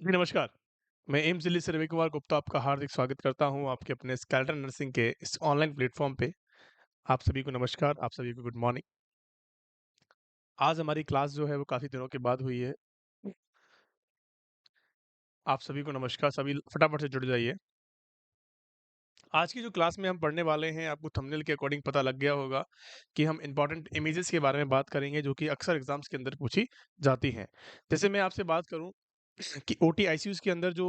जी, नमस्कार। मैं एम्स दिल्ली से रवि कुमार गुप्ता आपका हार्दिक स्वागत करता हूँ आपके अपने स्केलेटन नर्सिंग के इस ऑनलाइन प्लेटफ़ॉर्म पे। आप सभी को नमस्कार, आप सभी को गुड मॉर्निंग। आज हमारी क्लास जो है वो काफ़ी दिनों के बाद हुई है। आप सभी को नमस्कार, सभी फटाफट से जुड़ जाइए। आज की जो क्लास में हम पढ़ने वाले हैं, आपको थंबनेल के अकॉर्डिंग पता लग गया होगा कि हम इम्पोर्टेंट इमेजेस के बारे में बात करेंगे, जो कि अक्सर एग्ज़ाम्स के अंदर पूछी जाती हैं। जैसे मैं आपसे बात करूँ कि ओटी आईसीयूज़ के अंदर जो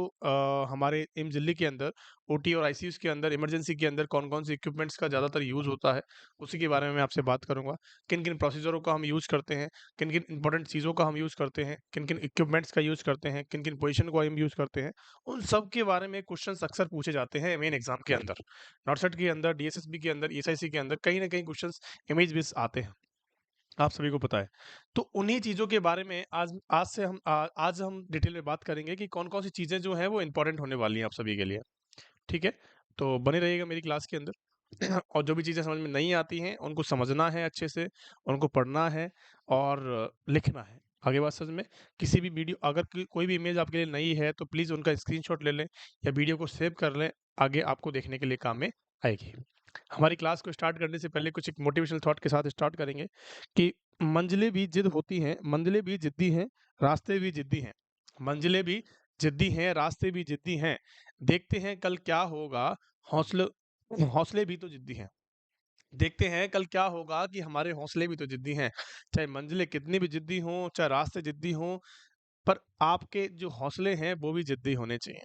हमारे एम्स दिल्ली के अंदर ओटी और आईसीयूज़ के अंदर इमरजेंसी के अंदर कौन-कौन से इक्विपमेंट्स का ज़्यादातर यूज़ होता है, उसी के बारे में मैं आपसे बात करूँगा। किन-किन प्रोसीजरों का हम यूज़ करते हैं, किन-किन इम्पोर्टेंट चीज़ों का हम यूज़ करते हैं, किन-किन इक्विपमेंट्स का यूज़ करते हैं, किन-किन पोज़ीशन को हम यूज़ करते हैं, उन सब के बारे में क्वेश्चन्स अक्सर पूछे जाते हैं मेन एग्ज़ाम के अंदर। नॉटसेट के अंदर, डीएसएसबी के अंदर, ईएसआईसी के अंदर कहीं न कहीं क्वेश्चन्स इमेज बेस्ड आते हैं। आप सभी को पता है। तो उन्हीं चीज़ों के बारे में आज हम डिटेल में बात करेंगे कि कौन-कौन सी चीज़ें जो हैं वो इम्पोर्टेंट होने वाली हैं आप सभी के लिए, ठीक है? तो बने रहिएगा मेरी क्लास के अंदर और जो भी चीज़ें समझ में नहीं आती हैं, उनको समझना है अच्छे से, उनको पढ़ना है और लिखना है। आगे बात समझ में? किसी भी वीडियो अगर कोई भी इमेज आपके लिए नई है, तो प्लीज़ उनका स्क्रीनशॉट ले लें या वीडियो को सेव कर लें, आगे आपको देखने के लिए काम में आएगी। हमारी क्लास को स्टार्ट करने से पहले कुछ एक मोटिवेशनल थॉट के साथ स्टार्ट करेंगे कि मंजिलें भी जिद होती हैं, मंजिलें भी जिद्दी हैं, रास्ते भी जिद्दी हैं। मंजिलें भी जिद्दी हैं, रास्ते भी जिद्दी हैं। देखते हैं कल क्या होगा, हौसले हौसले भी तो जिद्दी हैं। देखते हैं कल क्या होगा कि हमारे हौसले भी तो जिद्दी हैं। चाहे मंजिलें कितनी भी जिद्दी हों, चाहे रास्ते जिद्दी हों, पर आपके जो हौसले हैं वो भी जिद्दी होने चाहिए।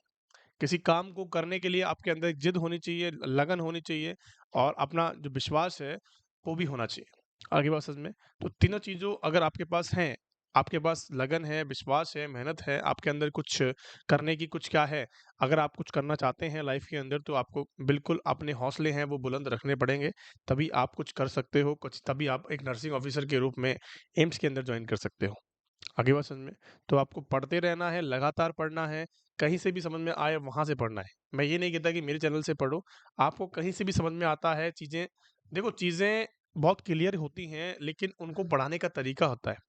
किसी काम को करने के लिए आपके अंदर एक जिद होनी चाहिए, लगन होनी चाहिए और अपना जो विश्वास है, वो भी होना चाहिए। आगे बात समझ में? तो तीनों चीज़ों अगर आपके पास हैं, आपके पास लगन है, विश्वास है, मेहनत है, आपके अंदर कुछ करने की कुछ क्या है, अगर आप कुछ करना चाहते हैं लाइफ़ के अंदर तो आपको बिल्कुल अपने हौसले हैं वो बुलंद रखने पड़ेंगे, तभी आप कुछ कर सकते हो, कुछ तभी आप एक नर्सिंग ऑफ़िसर के रूप में एम्स के अंदर जॉइन कर सकते हो। आगे बात समझ में? तो आपको पढ़ते रहना है, लगातार पढ़ना है, कहीं से भी समझ में आए वहाँ से पढ़ना है। मैं ये नहीं कहता कि मेरे चैनल से पढ़ो, आपको कहीं से भी समझ में आता है चीज़ें देखो चीज़ें बहुत क्लियर होती हैं, लेकिन उनको पढ़ाने का तरीका होता है।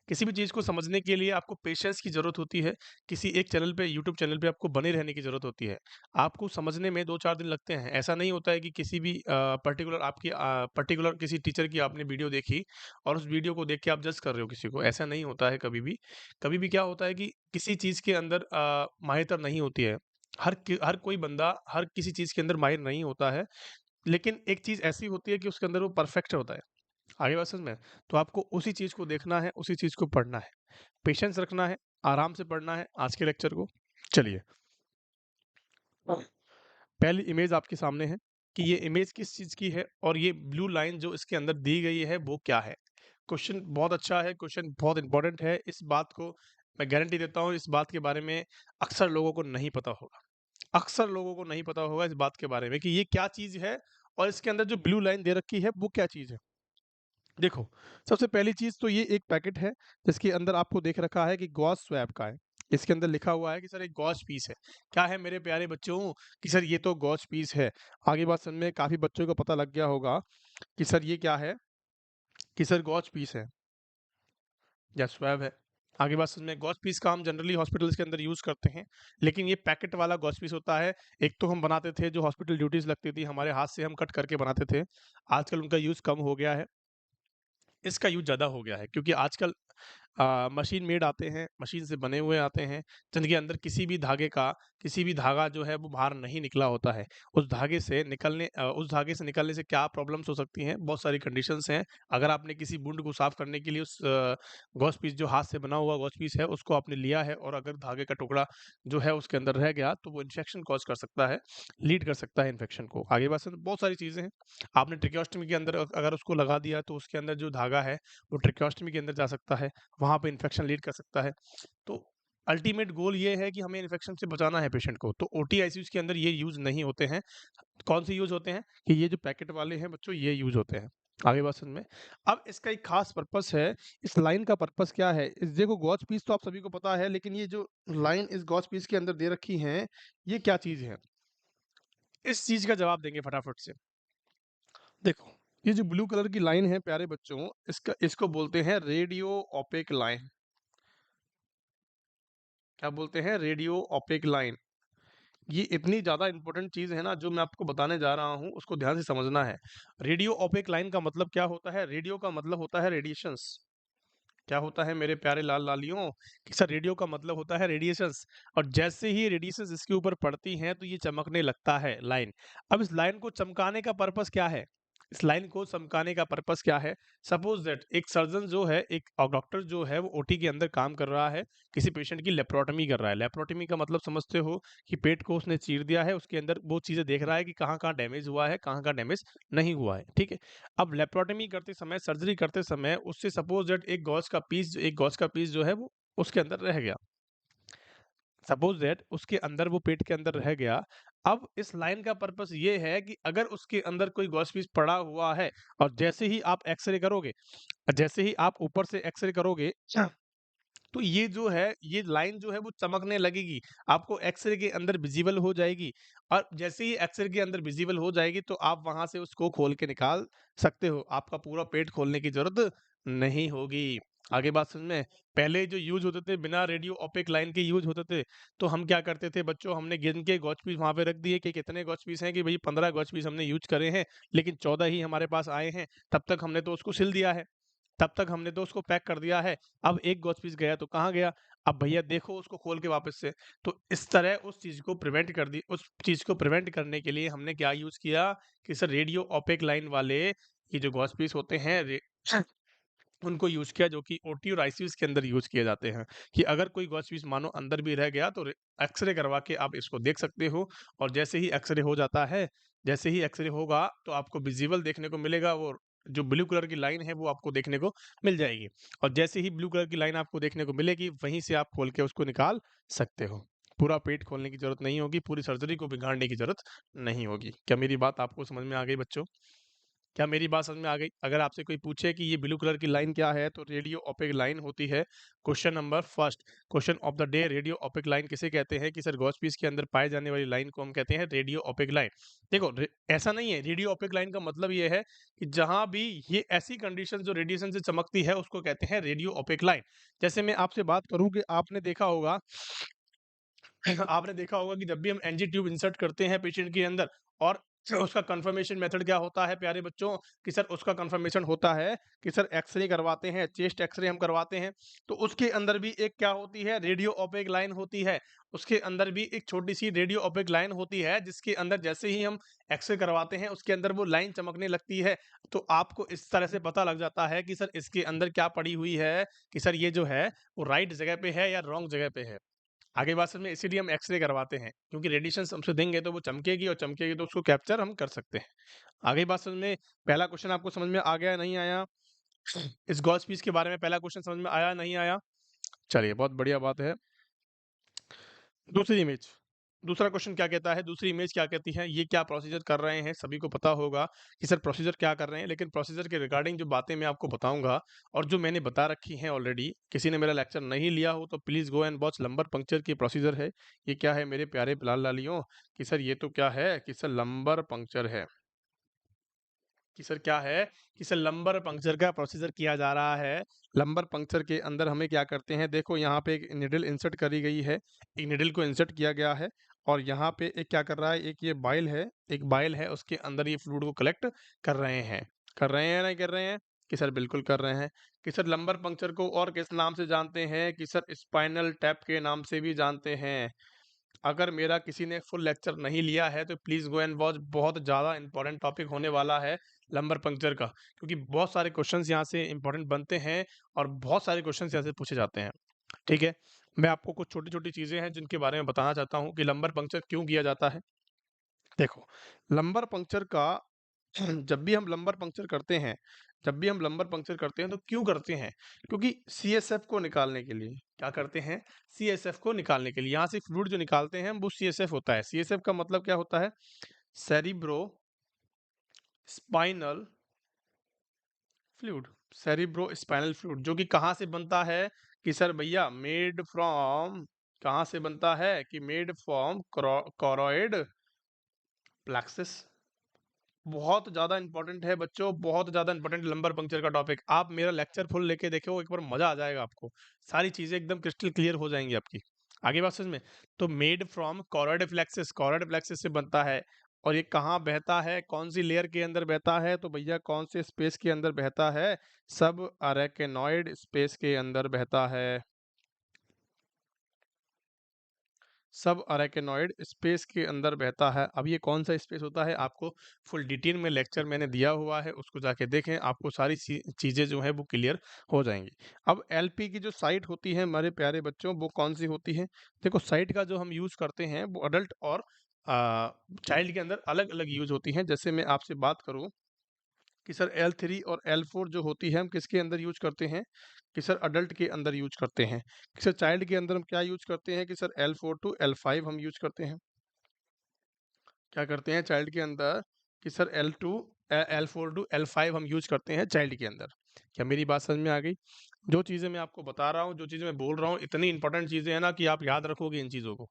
किसी भी चीज़ को समझने के लिए आपको पेशेंस की ज़रूरत होती है, किसी एक चैनल पे यूट्यूब चैनल पे आपको बने रहने की ज़रूरत होती है। आपको समझने में 2-4 दिन लगते हैं, ऐसा नहीं होता है कि किसी भी पर्टिकुलर किसी टीचर की आपने वीडियो देखी और उस वीडियो को देख के आप जज कर रहे हो किसी को, ऐसा नहीं होता है कभी भी। कभी भी क्या होता है कि किसी चीज़ के अंदर माहिरता नहीं होती है। हर कोई बंदा हर किसी चीज़ के अंदर माहिर नहीं होता है, लेकिन एक चीज़ ऐसी होती है कि उसके अंदर वो परफेक्ट होता है। आगे बात समझ में? तो आपको उसी चीज़ को देखना है, उसी चीज़ को पढ़ना है। पेशेंस रखना है, आराम से पढ़ना है आज के लेक्चर को। चलिए, पहली इमेज आपके सामने है कि ये इमेज किस चीज़ की है और ये ब्लू लाइन जो इसके अंदर दी गई है वो क्या है? क्वेश्चन बहुत अच्छा है, क्वेश्चन बहुत इम्पोर्टेंट है। इस बात को मैं गारंटी देता हूँ इस बात के बारे में अक्सर लोगों को नहीं पता होगा। अक्सर लोगों को नहीं पता होगा इस बात के बारे में कि ये क्या चीज़ है और इसके अंदर जो ब्लू लाइन दे रखी है वो क्या चीज़ है? देखो, सबसे पहली चीज़ तो ये एक पैकेट है, जिसके अंदर आपको देख रखा है कि गॉज़ स्वैप का है। इसके अंदर लिखा हुआ है कि सर एक गॉज़ पीस है। क्या है मेरे प्यारे बच्चों कि सर ये तो गॉज़ पीस है। आगे बात समझ में काफ़ी बच्चों को पता लग गया होगा कि सर ये क्या है, कि सर गॉज़ पीस है या स्वैब है। आगे बात समझ में गॉज़ पीस का हम जनरली हॉस्पिटल्स के अंदर यूज़ करते हैं, लेकिन ये पैकेट वाला गॉज़ पीस होता है। एक तो हम बनाते थे जो हॉस्पिटल ड्यूटीज़ लगती थी, हमारे हाथ से हम कट करके बनाते थे। आजकल उनका यूज़ कम हो गया है। इसका यूज़ ज़्यादा हो गया है क्योंकि आजकल मशीन मेड आते हैं, मशीन से बने हुए आते हैं, जिनके अंदर किसी भी धागा जो है वो बाहर नहीं निकला होता है। उस धागे से निकलने से क्या प्रॉब्लम्स हो सकती हैं, बहुत सारी कंडीशंस हैं। अगर आपने किसी वुंड को साफ़ करने के लिए उस गॉस पीस जो हाथ से बना हुआ गॉस पीस है, उसको आपने लिया है और अगर धागे का टुकड़ा जो है उसके अंदर रह गया, तो वो इन्फेक्शन कॉज़ कर सकता है, लीड कर सकता है इन्फेक्शन को। आगे बात समझ बहुत सारी चीज़ें हैं। आपने ट्रेकियोस्टोमी के अंदर अगर उसको लगा दिया, तो उसके अंदर जो धागा है, वो ट्रेकियोस्टोमी के अंदर जा सकता है। वहाँ पे इन्फेक्शन लीड कर सकता है। तो अल्टीमेट गोल ये है कि हमें इन्फेक्शन से बचाना है पेशेंट को। तो ओटी आईसीयूज़ के अंदर ये यूज़ नहीं होते हैं। कौन से यूज़ होते हैं? कि ये जो पैकेट वाले हैं बच्चों ये यूज़ होते हैं। आगे बात समझ में? अब इसका एक ख़ास पर्पस है। इस लाइन का पर्पस क्या है? इस देखो गॉज पीस तो आप सभी को पता है लेकिन ये जो लाइन इस गॉज पीस के अंदर दे रखी है, ये क्या चीज़ है? इस चीज़ का जवाब देंगे फटाफट से। देखो, ये जो ब्लू कलर की लाइन है प्यारे बच्चों, इसको बोलते हैं रेडियो ओपेक लाइन। क्या बोलते हैं, रेडियो ओपेक लाइन। ये इतनी ज़्यादा इम्पोर्टेंट चीज़ है ना, जो मैं आपको बताने जा रहा हूँ, उसको ध्यान से समझना है। रेडियो ओपेक लाइन का मतलब क्या होता है? रेडियो का मतलब होता है रेडिएशंस। क्या होता है मेरे प्यारे लाल-लालियों? कि सर रेडियो का मतलब होता है रेडिएशंस, और जैसे ही रेडिएशंस इसके ऊपर पड़ती हैं, तो ये चमकने लगता है लाइन। अब इस लाइन को चमकाने का पर्पस क्या है? इस लाइन को चमकाने का पर्पस क्या है? सपोज़ दैट एक सर्जन जो है, एक डॉक्टर जो है, वो ओटी के अंदर काम कर रहा है, किसी पेशेंट की लेप्रोटमी कर रहा है। लेप्रोटमी का मतलब समझते हो कि पेट को उसने चीर दिया है, उसके अंदर वो चीज़ें देख रहा है कि कहाँ-कहाँ डैमेज हुआ है, कहाँ-कहाँ डैमेज नहीं हुआ है, ठीक है? अब लेप्रोटमी करते समय, सर्जरी करते समय उससे सपोज़ दैट एक गॉज का पीस जो है वो उसके अंदर रह गया। सपोज़ दैट उसके अंदर, वो पेट के अंदर रह गया। अब इस लाइन का पर्पस ये है कि अगर उसके अंदर कोई गॉज पीस पड़ा हुआ है, और जैसे ही आप एक्स-रे करोगे, जैसे ही आप ऊपर से एक्स-रे करोगे, तो ये जो है, ये लाइन जो है वो चमकने लगेगी, आपको एक्स-रे के अंदर विज़िबल हो जाएगी, और जैसे ही एक्स-रे के अंदर विज़िबल हो जाएगी, तो आप वहाँ से उसको खोल के निकाल सकते हो। आपका पूरा पेट खोलने की ज़रूरत नहीं होगी। आगे बात समझ में? पहले जो यूज़ होते थे, बिना रेडियो ओपेक लाइन के यूज़ होते थे, तो हम क्या करते थे बच्चों, हमने गिन के गॉज पीस वहाँ पे रख दिए कि कितने गॉज पीस हैं, कि भई 15 गॉज पीस हमने यूज़ करे हैं, लेकिन 14 ही हमारे पास आए हैं, तब तक हमने तो उसको सिल दिया है। तब तक हमने तो उसको पैक कर दिया है। अब एक गॉज पीस गया तो कहाँ गया? अब भैया देखो उसको खोल के वापस से। तो इस तरह उस चीज़ को प्रिवेंट करने के लिए हमने क्या यूज़ किया कि सर रेडियो ओपेक लाइन वाले ये जो गॉज पीस होते हैं, उनको यूज़ किया, जो कि ओटी और आईसीयूज़ के अंदर यूज़ किए जाते हैं, कि अगर कोई गॉज पीस मानो अंदर भी रह गया, तो एक्स-रे करवा के आप इसको देख सकते हो, और जैसे ही एक्स-रे हो जाता है, जैसे ही एक्स-रे होगा, तो आपको विज़िबल देखने को मिलेगा, वो जो ब्लू कलर की लाइन है वो आपको देखने को मिल जाएगी, और जैसे ही ब्लू कलर की लाइन आपको देखने को मिलेगी, वहीं से आप खोल के उसको निकाल सकते हो। पूरा पेट खोलने की ज़रूरत नहीं होगी, पूरी सर्जरी को बिगाड़ने की ज़रूरत नहीं होगी। क्या मेरी बात आपको समझ में आ गई बच्चों? क्या मेरी बात समझ में आ गई? अगर आपसे कोई पूछे कि ये ब्लू कलर की लाइन क्या है, तो रेडियो ओपेक लाइन होती है। Question number first, question of the day, radio OPEC line किसे कहते हैं? कि सर गॉस पीस के अंदर पाए जाने वाली लाइन को हम कहते हैं रेडियो ओपेक लाइन। देखो ऐसा नहीं है, रेडियो ओपेक लाइन का मतलब ये है कि जहां भी ये ऐसी कंडीशन जो रेडिएशन से चमकती है, उसको कहते हैं रेडियो ओपेक लाइन। जैसे मैं आपसे बात करूं कि आपने देखा होगा आपने देखा होगा कि जब भी हम एनजी ट्यूब इंसर्ट करते हैं पेशेंट के अंदर, और उसका कंफर्मेशन मेथड क्या होता है प्यारे बच्चों, कि सर उसका कंफर्मेशन होता है कि सर एक्सरे करवाते हैं, चेस्ट एक्सरे हम करवाते हैं, तो उसके अंदर भी एक क्या होती है, रेडियो ओपेक लाइन होती है। उसके अंदर भी एक छोटी सी रेडियो ओपेक लाइन होती है, जिसके अंदर जैसे ही हम एक्सरे करवाते हैं, उसके अंदर वो लाइन चमकने लगती है। तो आपको इस तरह से पता लग जाता है कि सर इसके अंदर क्या पड़ी हुई है, कि सर ये जो है वो राइट जगह पे है या रॉन्ग जगह पे है। आगे बात समझ में, इसीलिए हम एक्स-रे करवाते हैं, क्योंकि रेडिएशंस हमसे देंगे तो वो चमकेगी, और चमकेगी तो उसको कैप्चर हम कर सकते हैं। आगे बात समझ में, पहला क्वेश्चन आपको समझ में आ गया या नहीं आया? इस गॉस पीस के बारे में पहला क्वेश्चन समझ में आया, नहीं आया? चलिए बहुत बढ़िया बात है। दूसरी इमेज, दूसरा क्वेश्चन क्या कहता है, दूसरी इमेज क्या कहती है, ये क्या प्रोसीजर कर रहे हैं, सभी को पता होगा कि सर प्रोसीजर क्या कर रहे हैं, लेकिन प्रोसीजर के रिगार्डिंग जो बातें मैं आपको बताऊंगा, और जो मैंने बता रखी हैं ऑलरेडी, किसी ने मेरा लेक्चर नहीं लिया हो तो please go and watch. Lumbar puncture की प्रोसीजर है। ये क्या है मेरे प्यारे लाल लालियों, कि सर ये तो क्या है, कि सर लंबर पंक्चर है, कि सर क्या है, कि सर लंबर पंक्चर का प्रोसीजर किया जा रहा है। लंबर पंक्चर के अंदर हमें क्या करते हैं, देखो यहाँ पे एक निडल इंसर्ट करी गई है, एक निडल को इंसर्ट किया गया है, और यहाँ पे एक क्या कर रहा है, एक ये बाइल है, एक बाइल है, उसके अंदर ये फ्लूइड को कलेक्ट कर रहे हैं। कर रहे हैं या नहीं कर रहे हैं? कि सर बिल्कुल कर रहे हैं। कि सर लंबर पंक्चर को और किस नाम से जानते हैं? कि सर स्पाइनल टैप के नाम से भी जानते हैं। अगर मेरा किसी ने फुल लेक्चर नहीं लिया है तो प्लीज़ गो एंड वॉच, बहुत ज़्यादा इंपॉर्टेंट टॉपिक होने वाला है लंबर पंक्चर का, क्योंकि बहुत सारे क्वेश्चंस यहाँ से इंपॉर्टेंट बनते हैं, और बहुत सारे क्वेश्चंस यहाँ से पूछे जाते हैं। ठीक है, मैं आपको कुछ छोटी-छोटी चीज़ें हैं जिनके बारे में बताना चाहता हूँ कि लंबर पंक्चर क्यों किया जाता है। देखो, लंबर पंक्चर का जब भी हम लंबर पंक्चर करते हैं, तो क्यों करते हैं? क्योंकि सीएसएफ को निकालने के लिए। क्या करते हैं? सीएसएफ को निकालने के लिए। यहाँ से फ्लूइड जो निकालते हैं हम, वो सीएसएफ होता है। सीएसएफ का मतलब क्या होता है? Cerebro spinal fluid. Cerebro spinal fluid, जो कि कहाँ से बनता है? कि सर भैया मेड फ्रॉम, कहाँ से बनता है? कि मेड फ्रॉम कॉरोइड प्लेक्सिस। बहुत ज़्यादा इंपॉर्टेंट है बच्चों, बहुत ज़्यादा इंपॉर्टेंट लंबर पंक्चर का टॉपिक। आप मेरा लेक्चर फुल लेके देखो, एक बार मज़ा आ जाएगा आपको। सारी चीज़ें एकदम क्रिस्टल क्लियर हो जाएंगी आपकी। आगे बात समझ में? तो मेड फ्रॉम कॉरोइड फ्लेक्सिस से बनता है। और ये कहाँ बहता है, कौन सी लेयर के अंदर बहता है? तो भैया कौन से स्पेस के अंदर बहता है? सब अरेकेनॉइड स्पेस के अंदर बहता है। सब अरेकेनॉइड स्पेस के अंदर बहता है। अब ये कौन सा स्पेस होता है, आपको फुल डिटेल में लेक्चर मैंने दिया हुआ है, उसको जाके देखें, आपको सारी चीज़ें जो है वो क्लियर हो जाएंगी। अब एलपी की जो साइट होती है हमारे प्यारे बच्चों, वो कौन सी होती है? देखो, साइट का जो हम यूज़ करते हैं वो अडल्ट और चाइल्ड के अंदर अलग अलग यूज होती हैं। जैसे मैं आपसे बात करूँ कि सर L3 और L4 जो होती है हम किसके अंदर यूज करते हैं? कि सर अडल्ट के अंदर यूज करते हैं। कि सर चाइल्ड के अंदर हम क्या यूज करते हैं? कि सर L4 टू L5 हम यूज करते हैं। क्या करते हैं चाइल्ड के अंदर? कि सर L4 टू L5 हम यूज करते हैं चाइल्ड के अंदर। क्या मेरी बात समझ में आ गई? जो चीज़ें मैं आपको बता रहा हूँ, जो चीज़ें मैं बोल रहा हूँ, इतनी इंपॉर्टेंट चीज़ें हैं ना कि आप याद रखोगे इन चीज़ों को।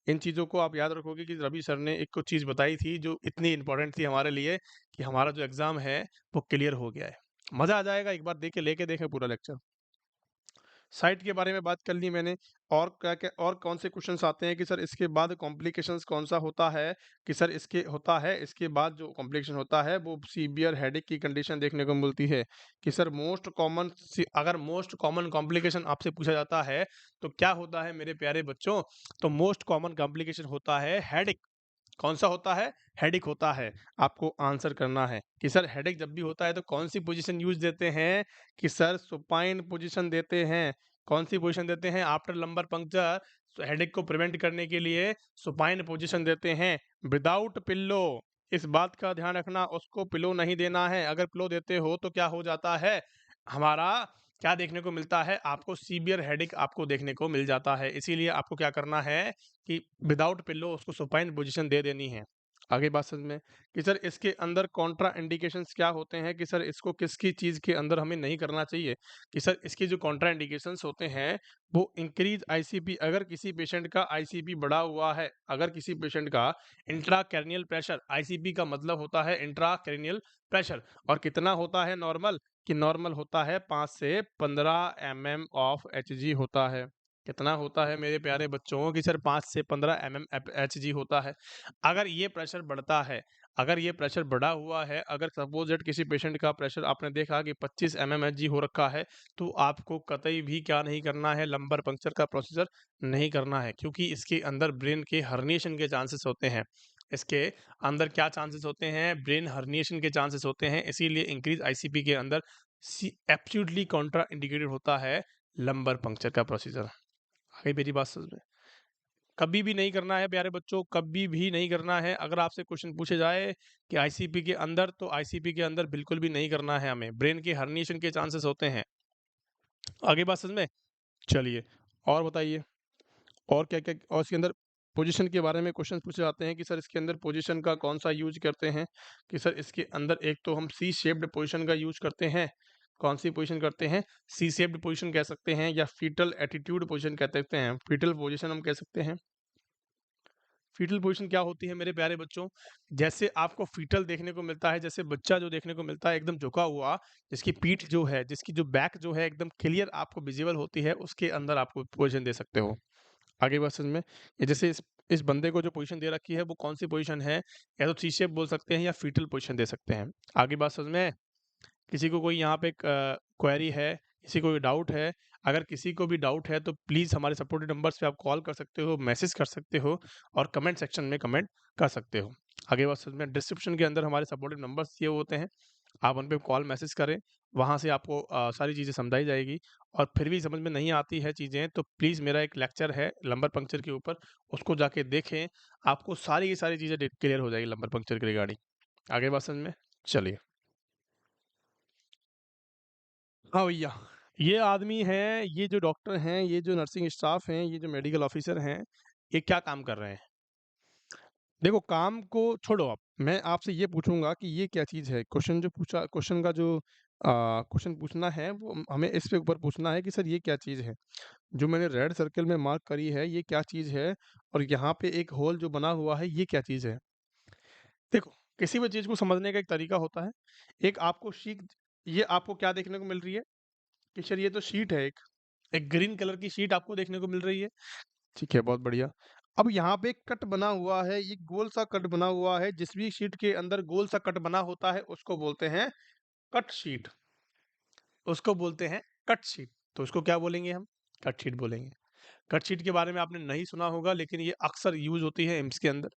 इन चीज़ों को आप याद रखोगे कि रवि सर ने एक कुछ चीज़ बताई थी जो इतनी इंपॉर्टेंट थी हमारे लिए कि हमारा जो एग्ज़ाम है वो क्लियर हो गया है। मज़ा आ जाएगा, एक बार देख के लेके देखें पूरा लेक्चर। साइट के बारे में बात कर ली मैंने। और क्या क्या और कौन से क्वेश्चंस आते हैं कि सर इसके बाद कॉम्प्लिकेशंस कौन सा होता है? कि सर इसके होता है इसके बाद जो कॉम्प्लिकेशन होता है वो सीवियर हेडेक की कंडीशन देखने को मिलती है। कि सर अगर मोस्ट कॉमन कॉम्प्लिकेशन आपसे पूछा जाता है तो क्या होता है मेरे प्यारे बच्चों? तो मोस्ट कॉमन कॉम्प्लिकेशन होता है हेडेक। कौन सा होता है? हेडेक होता है। आपको आंसर करना है कि सर हेडेक जब भी होता है तो कौन सी पोजीशन यूज देते हैं? कि सर सुपाइन पोजीशन देते हैं। कौन सी पोजीशन देते हैं? आफ्टर लंबर पंक्चर हेडेक को प्रिवेंट करने के लिए सुपाइन पोजीशन देते हैं, विदाउट पिल्लो। इस बात का ध्यान रखना, उसको पिलो नहीं देना है। अगर पिलो देते हो तो क्या हो जाता है हमारा? क्या देखने को मिलता है आपको? सीवियर हेडेक आपको देखने को मिल जाता है। इसीलिए आपको क्या करना है कि विदाउट पिल्लो उसको सुपाइन पोजीशन दे देनी है। आगे बात समझ में? कि सर इसके अंदर कॉन्ट्रा इंडिकेशंस क्या होते हैं? कि सर इसको किसकी चीज़ के अंदर हमें नहीं करना चाहिए? कि सर इसके जो कॉन्ट्रा इंडिकेशंस होते हैं वो इंक्रीज आईसीपी। अगर किसी पेशेंट का आईसीपी बढ़ा हुआ है, अगर किसी पेशेंट का इंट्राक्रैनियल प्रेशर, आईसीपी का मतलब होता है इंट्राक्रैनियल प्रेशर, और कितना होता है नॉर्मल? कि नॉर्मल होता है 5 से 15 mm ऑफ एचजी होता है। कितना होता है मेरे प्यारे बच्चों? कि सर 5 से 15 mm एचजी होता है। अगर ये प्रेशर बढ़ता है, अगर ये प्रेशर बढ़ा हुआ है, अगर सपोज दैट किसी पेशेंट का प्रेशर आपने देखा कि 25 mm एचजी हो रखा है, तो आपको कतई भी क्या नहीं करना है? लंबर पंक्चर का प्रोसीजर नहीं करना है, क्योंकि इसके अंदर ब्रेन के हर्निएशन के चांसेस होते हैं। इसके अंदर क्या चांसेस होते हैं? ब्रेन हर्निएशन के चांसेस होते हैं। इसीलिए इंक्रीज आईसीपी के अंदर एब्सोल्युटली कॉन्ट्रा इंडिकेटेड होता है लंबर पंक्चर का प्रोसीजर। आगे मेरी बात समझ में? कभी भी नहीं करना है प्यारे बच्चों, कभी भी नहीं करना है। अगर आपसे क्वेश्चन पूछे जाए कि आईसीपी के अंदर, तो आईसीपी के अंदर बिल्कुल भी नहीं करना है हमें। ब्रेन के हर्निएशन के चांसेस होते हैं। आगे बात समझ में? चलिए, और बताइए और क्या-क्या, और इसके अंदर पोजीशन के बारे में क्वेश्चन पूछे जाते हैं कि सर इसके अंदर पोजीशन का कौन-सा यूज़ करते हैं? कि सर इसके अंदर एक तो हम सी शेप्ड पोजीशन का यूज़ करते हैं। कौन-सी पोजीशन करते हैं? सी शेप्ड पोजीशन कह सकते हैं या फीटल एटीट्यूड पोजीशन कह सकते हैं। फीटल पोजीशन हम कह सकते हैं। फीटल पोजीशन क्या होती है मेरे प्यारे बच्चों? जैसे आपको फीटल देखने को मिलता है, जैसे बच्चा जो देखने को मिलता है एकदम झुका हुआ, जिसकी पीठ जो है, जिसकी जो बैक जो है एकदम क्लियर आपको विज़िबल होती है, उसके अंदर आपको पोजीशन दे सकते हो। आगे बात समझ में? ये जैसे इस बंदे को जो पोजीशन दे रखी है वो कौन-सी पोजीशन है? या तो सी शेप बोल सकते हैं या फीटल पोजीशन दे सकते हैं। आगे बात समझ में? किसी को कोई यहाँ पे क्वेरी है, किसी को कोई डाउट है, अगर किसी को भी डाउट है तो प्लीज़ हमारे सपोर्टेड नंबर्स पे आप कॉल कर सकते हो, मैसेज कर सकते हो और कमेंट सेक्शन में कमेंट कर सकते हो। आगे बात समझ में? डिस्क्रिप्शन के अंदर हमारे सपोर्टेड नंबर्स दिए होते हैं, आप उन पे कॉल मैसेज करें, वहाँ से आपको सारी चीज़ें समझाई जाएगी। और फिर भी समझ में नहीं आती है चीज़ें तो प्लीज़ मेरा एक लेक्चर है लंबर पंक्चर के ऊपर, उसको जाके देखें, आपको सारी की सारी चीज़ें क्लियर हो जाएगी लंबर पंक्चर के रिगार्डिंग। आगे बात समझ में? चलिए। हाँ भैया, ये आदमी हैं, ये जो डॉक्टर हैं, ये जो नर्सिंग स्टाफ हैं, ये जो मेडिकल ऑफिसर हैं, ये क्या काम कर रहे हैं? देखो, काम को छोड़ो आप, मैं आपसे ये पूछूँगा कि ये क्या चीज़ है? क्वेश्चन का जो क्वेश्चन पूछना है वो हमें इस पे ऊपर पूछना है कि सर ये क्या चीज़ है? जो मैंने रेड सर्कल में मार्क करी है, ये क्या चीज़ है? और यहाँ पे एक होल जो बना हुआ है, ये क्या चीज़ है? देखो, किसी भी चीज़ को समझने का एक तरीका होता है। एक आपको शीट, ये आपको क्या देखने को मिल रही है? कि सर ये तो शीट है एक। एक ग्रीन कलर की शीट आपको देखने को मिल रही है। ठीक है, बहुत बढ़िया। अब यहाँ पे एक कट बना हुआ है, ये गोल सा कट बना हुआ है, जिस भी शीट के अंदर गोल सा कट बना होता है, उसको बोलते हैं कट शीट। उसको बोलते हैं कट शीट। तो उसको क्या बोलेंगे हम? कट शीट बोलेंगे। कट शीट के बारे में आपने नहीं सुना होगा, लेकिन ये अक्सर यूज़ होती है एम्स के अंदर।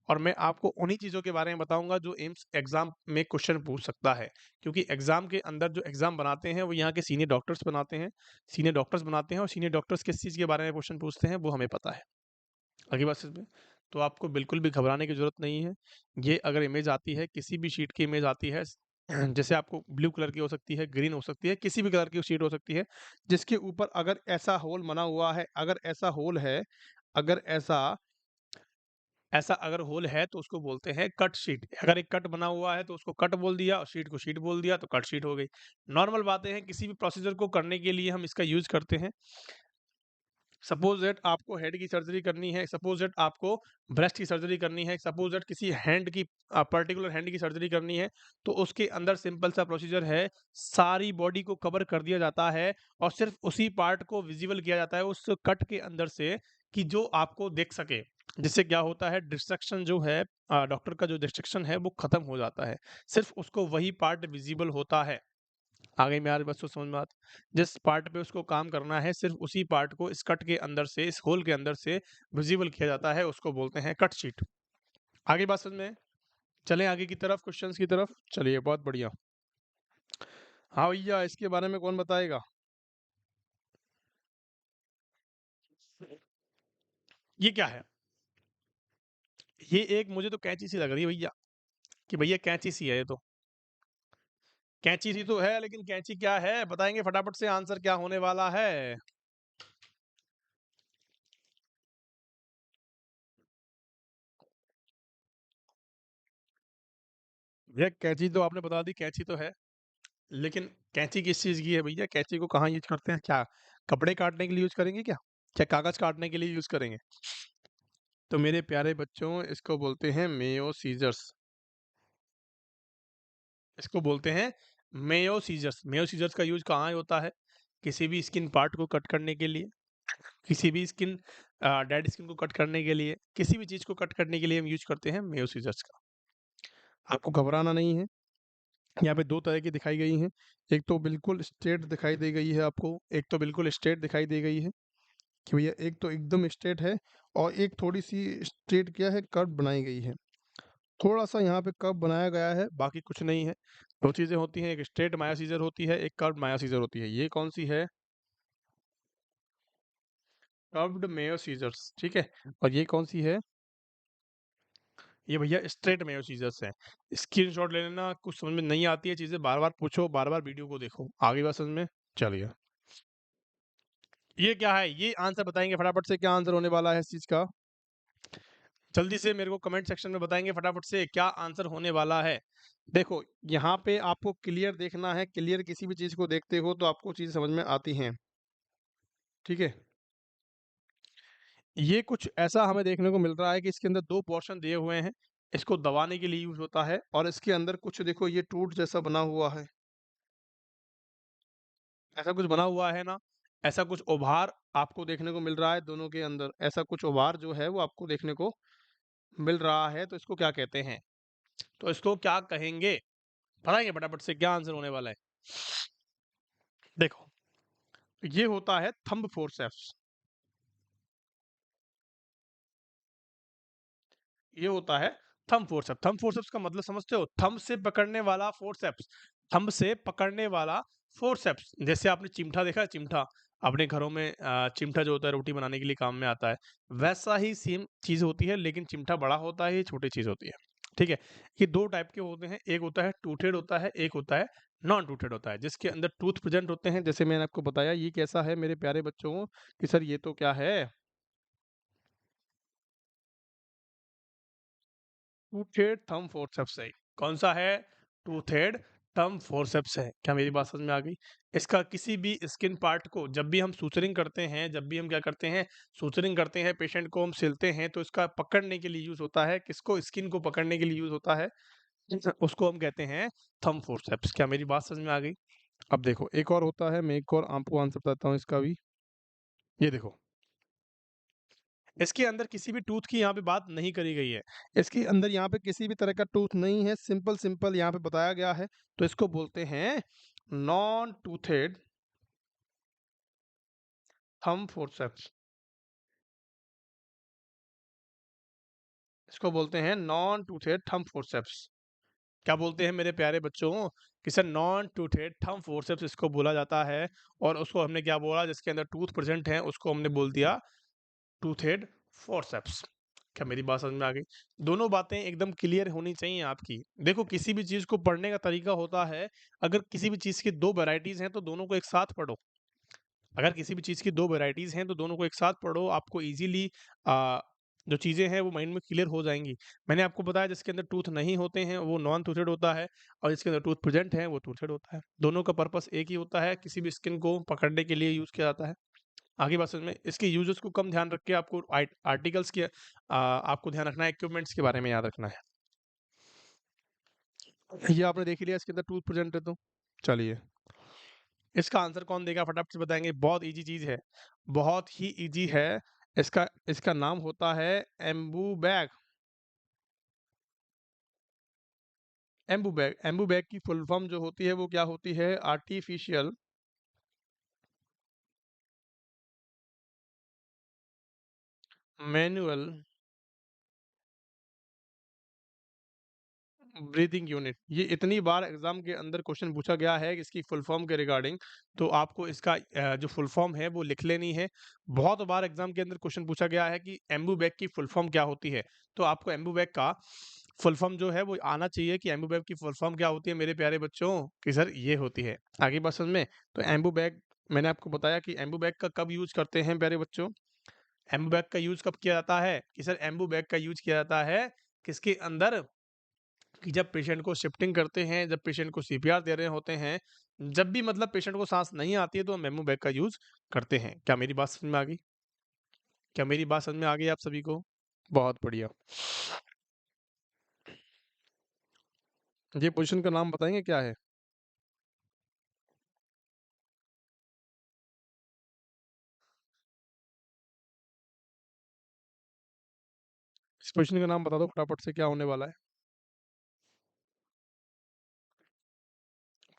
और मैं आपको उन्हीं चीज़ों के बारे में बताऊँगा जो एम्स एग्ज़ाम में क्वेश्चन पूछ सकता है। क्योंकि एग्ज़ाम के अंदर जो एग्ज़ाम बनाते हैं, वो यहाँ के सीनियर डॉक्टर्स बनाते हैं। सीनियर डॉक्टर्स बनाते हैं और सीनियर डॉक्टर्स किस चीज़ के बारे में क्वेश्चन पूछते हैं, वो हमें पता है। आगे बात समझ में? तो आपको बिल्कुल भी घबराने की ज़रूरत नहीं है। ये अगर इमेज आती है, किसी भी शीट की इमेज आती है, जैसे आपको ब्लू कलर की हो सकती है, ग्रीन हो सकती है, किसी भी कलर की शीट हो सकती है, जिसके ऊपर अगर ऐसा होल बना हुआ है, अगर ऐसा होल है, अगर ऐसा ऐसा अगर होल है तो उसको बोलते हैं कट शीट। अगर एक कट बना हुआ है तो उसको कट बोल दिया और शीट को शीट बोल दिया तो कट शीट हो गई। नॉर्मल बातें हैं, किसी भी प्रोसीजर को करने के लिए हम इसका यूज़ करते हैं। सपोज दैट आपको हेड की सर्जरी करनी है, सपोज दैट आपको ब्रेस्ट की सर्जरी करनी है, सपोज दैट किसी हैंड की पर्टिकुलर हैंड की सर्जरी करनी है, तो उसके अंदर सिंपल सा प्रोसीजर है, सारी बॉडी को कवर कर दिया जाता है और सिर्फ उसी पार्ट को विजिबल किया जाता है उस कट के अंदर से, कि जो आपको दिख सके। जिससे क्या होता है, डिस्ट्रक्शन जो है, डॉक्टर का जो डिस्ट्रक्शन है वो खत्म हो जाता है। सिर्फ उसको वही पार्ट विजिबल होता है। आ गई मेरी बात, समझ में बात? जिस पार्ट पे उसको काम करना है, सिर्फ उसी पार्ट को इस कट के अंदर से, इस होल के अंदर से विजिबल किया जाता है, उसको बोलते हैं कट शीट। आगे बात समझ में? चलें आगे की तरफ, क्वेश्चंस की तरफ। चलिए, बहुत बढ़िया। हाँ भैया, इसके बारे में कौन बताएगा? ये क्या है? ये एक मुझे तो कैंची सी लग रही है भैया, कि भैया कैंची सी है ये तो। कैंची सी तो है, लेकिन कैंची क्या है बताएंगे फटाफट से, आंसर क्या होने वाला है? भैया कैंची तो आपने बता दी, कैंची तो है, लेकिन कैंची किस चीज की है भैया? कैंची को कहाँ यूज करते हैं? क्या कपड़े काटने के लिए यूज करेंगे क्या? क्या कागज काटने के लिए यूज करेंगे? तो मेरे प्यारे बच्चों, इसको बोलते हैं मेयो सीजर्स। इसको बोलते हैं मेयो सीजर्स। मेयो सीजर्स का यूज कहाँ होता है? किसी भी स्किन पार्ट को कट करने के लिए, किसी भी स्किन डेड स्किन को कट करने के लिए, किसी भी चीज को कट करने के लिए हम यूज करते हैं मेयो सीजर्स का। आपको घबराना नहीं है। यहाँ पे दो तरह की दिखाई गई हैं। एक तो बिल्कुल स्ट्रेट दिखाई दी गई है आपको, एक तो बिल्कुल स्ट्रेट दिखाई दी गई है, कि भैया एक तो एकदम स्ट्रेट है और एक थोड़ी सी स्ट्रेट क्या है, कर्व बनाई गई है। थोड़ा सा यहाँ पे कर्व बनाया गया है, बाकी कुछ नहीं है। दो चीजें होती हैं, एक स्ट्रेट माया सीजर होती है, एक कर्व माया सीजर होती है। ये कौन सी है? कर्व्ड मेयो सीजर्स, ठीक है। और ये कौन सी है? ये भैया स्ट्रेट मेयो सीजर्स है। स्क्रीनशॉट ले लेना, कुछ समझ में नहीं आती है चीजें बार बार पूछो, बार बार वीडियो को देखो। आगे बात समझ में? चलिए, ये क्या है? ये आंसर बताएंगे फटाफट से, क्या आंसर होने वाला है इस चीज का? जल्दी से मेरे को कमेंट सेक्शन में बताएंगे फटाफट से क्या आंसर होने वाला है। देखो, यहाँ पे आपको क्लियर देखना है। क्लियर किसी भी चीज को देखते हो तो आपको चीज समझ में आती हैं, ठीक है। ये कुछ ऐसा हमें देखने को मिल रहा है कि इसके अंदर दो पोर्शन दिए हुए हैं। इसको दबाने के लिए यूज होता है और इसके अंदर कुछ देखो, ये टूट जैसा बना हुआ है, ऐसा कुछ बना हुआ है ना। ऐसा कुछ उभार आपको देखने को मिल रहा है दोनों के अंदर। ऐसा कुछ उभार जो है वो आपको देखने को मिल रहा है, तो इसको क्या कहते हैं? तो इसको क्या कहेंगे? बताएंगे फटाफट से क्या आंसर होने वाला है? देखो, ये होता है थंब फोर्सेप्स। ये होता है थंब फोर्सेप्स। थंब फोर्सेप्स का मतलब समझते हो? थंब से पकड़ने वाला फोर्सेप्स। थंब से पकड़ने वाला फोर्सेप्स। जैसे आपने चिमटा देखा है? चिमटा अपने घरों में, चिमटा जो होता है रोटी बनाने के लिए काम में आता है। वैसा ही सेम चीज होती है, लेकिन चिमटा बड़ा होता है, ये छोटी चीज होती है, ठीक है। ये दो टाइप के होते हैं, एक होता है टूथेड होता है, एक होता है नॉन टूथेड होता है, जिसके अंदर टूथ प्रेजेंट होते हैं। जैसे मैंने आपको बताया, ये कैसा है मेरे प्यारे बच्चों, कि सर ये तो क्या है, टूथेड थंब फोर्सेप्स है। कौन सा है? टूथेड थंब फोर्सेप्स है। क्या मेरी बात समझ में आ गई? इसका किसी भी स्किन पार्ट को, जब भी हम सूचरिंग करते हैं, जब भी हम क्या करते हैं, सूचरिंग करते हैं, पेशेंट को हम सिलते हैं, तो इसका पकड़ने के लिए यूज होता है। किसको? स्किन को पकड़ने के लिए यूज होता है, उसको हम कहते हैं थंब फोर्सेप्स। क्या मेरी बात समझ में आ गई? अब देखो, एक और होता है, मैं एक और आपको आंसर बताता हूँ इसका भी। ये देखो, इसके अंदर किसी भी टूथ की यहाँ पे बात नहीं करी गई है। इसके अंदर यहाँ पे किसी भी तरह का टूथ नहीं है, सिंपल यहाँ पे बताया गया है। तो इसको बोलते हैं नॉन टूथेड थंब फोर्सेप्स। इसको बोलते हैं नॉन टूथेड थंब फोर्सेप्स। क्या बोलते हैं मेरे प्यारे बच्चों कि sir non toothed thumb forceps इसको बोला जाता है। और उसको हमने क्या बोला, जिसके अंदर टूथ प्रेजेंट है उसको हमने बोल दिया टूथेड फोर्सेप्स। क्या मेरी बात समझ में आ गई? दोनों बातें एकदम क्लियर होनी चाहिए आपकी। देखो किसी भी चीज को पढ़ने का तरीका होता है, अगर किसी भी चीज की दो वैरायटीज हैं तो दोनों को एक साथ पढ़ो। अगर किसी भी चीज की दो वैरायटीज हैं तो दोनों को एक साथ पढ़ो, आपको इजीली जो चीजें हैं वो माइंड में क्लियर हो जाएंगी। मैंने आपको बताया जिसके अंदर टूथ नहीं होते हैं वो नॉन टूथेड होता है, और जिसके अंदर टूथ प्रेजेंट है वो टूथेड होता है। दोनों का पर्पस एक ही होता है, किसी भी स्किन को पकड़ने के लिए यूज किया जाता है। आगे बात समझ में, इसके यूजेस को कम ध्यान रख के आपको आर्टिकल्स के आपको ध्यान रखना है, इक्विपमेंट्स के बारे में याद रखना है। ये आपने देख ही लिया इसके अंदर टूथ प्रेजेंट है तो चलिए इसका आंसर कौन देगा फटाफट से बताएंगे। बहुत इजी चीज है, बहुत ही इजी है। इसका इसका नाम होता है Anbu bag. Anbu bag, Anbu bag की फुल फॉर्म जो होती है वो क्या होती है, आर्टिफिशियल मैनुअल ब्रीथिंग यूनिट। ये इतनी बार एग्जाम के अंदर क्वेश्चन पूछा गया है कि इसकी फुल फॉर्म के रिगार्डिंग, तो आपको इसका जो फुल फॉर्म है वो लिख लेनी है। बहुत बार एग्जाम के अंदर क्वेश्चन पूछा गया है कि एम्बू बैग की फुल फॉर्म क्या होती है, तो आपको एम्बू बैग का फुल फॉर्म जो है वो आना चाहिए कि एम्बू बैग की फुल फॉर्म क्या होती है मेरे प्यारे बच्चों, कि सर ये होती है। आगे बात समझ में, तो एम्बू बैग मैंने आपको बताया कि एम्बू बैग का कब यूज करते हैं प्यारे बच्चों। एम्बू बैग का यूज कब किया जाता है कि सर एम्बू बैग का यूज किया जाता है किसके अंदर, कि जब पेशेंट को शिफ्टिंग करते हैं, जब पेशेंट को सीपीआर दे रहे होते हैं, जब भी मतलब पेशेंट को सांस नहीं आती है तो हम एम्बू बैग का यूज करते हैं। क्या मेरी बात समझ में आ गई? क्या मेरी बात समझ में आ गई आप सभी को? बहुत बढ़िया। ये पोजीशन का नाम बताएंगे क्या है? इस पोजीशन का नाम बता दो फटाफट से, क्या होने वाला है?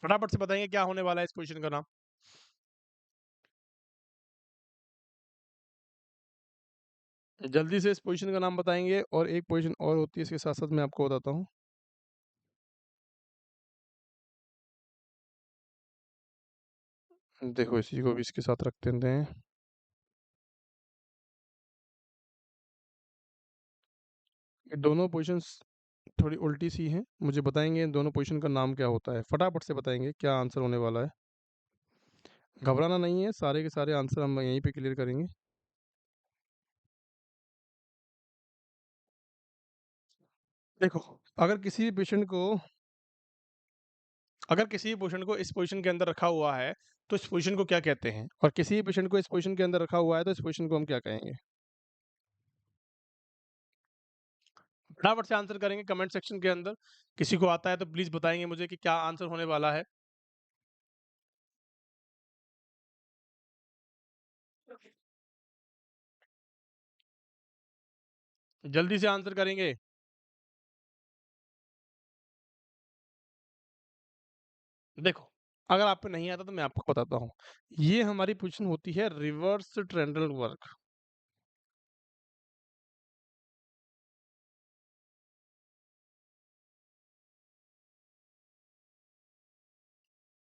फटाफट से बताएंगे क्या होने वाला है इस पोजीशन का नाम। जल्दी से इस पोजीशन का नाम बताएंगे, और एक पोजीशन और होती है इसके साथ साथ मैं आपको बताता हूँ। देखो इसी को भी इसके साथ रखते हैं। ये दोनों पोजीशंस थोड़ी उल्टी सी हैं, मुझे बताएंगे इन दोनों पोजीशन का नाम क्या होता है, फटाफट से बताएंगे क्या आंसर होने वाला है। घबराना नहीं है, सारे के सारे आंसर हम यहीं पे क्लियर करेंगे। देखो, अगर किसी भी पेशेंट को अगर किसी भी पेशेंट को इस पोजीशन के अंदर रखा हुआ है तो इस पोजीशन को क्या कहते हैं, और किसी भी पेशेंट को इस पोजीशन के अंदर रखा हुआ है तो इस पोजीशन को हम क्या कहेंगे? फटाफट से आंसर करेंगे कमेंट सेक्शन के अंदर। किसी को आता है तो प्लीज बताएंगे मुझे कि क्या आंसर होने वाला है। जल्दी से आंसर करेंगे। देखो, अगर आपको नहीं आता तो मैं आपको बताता हूँ। ये हमारी पोजीशन होती है रिवर्स ट्रेंडल वर्क।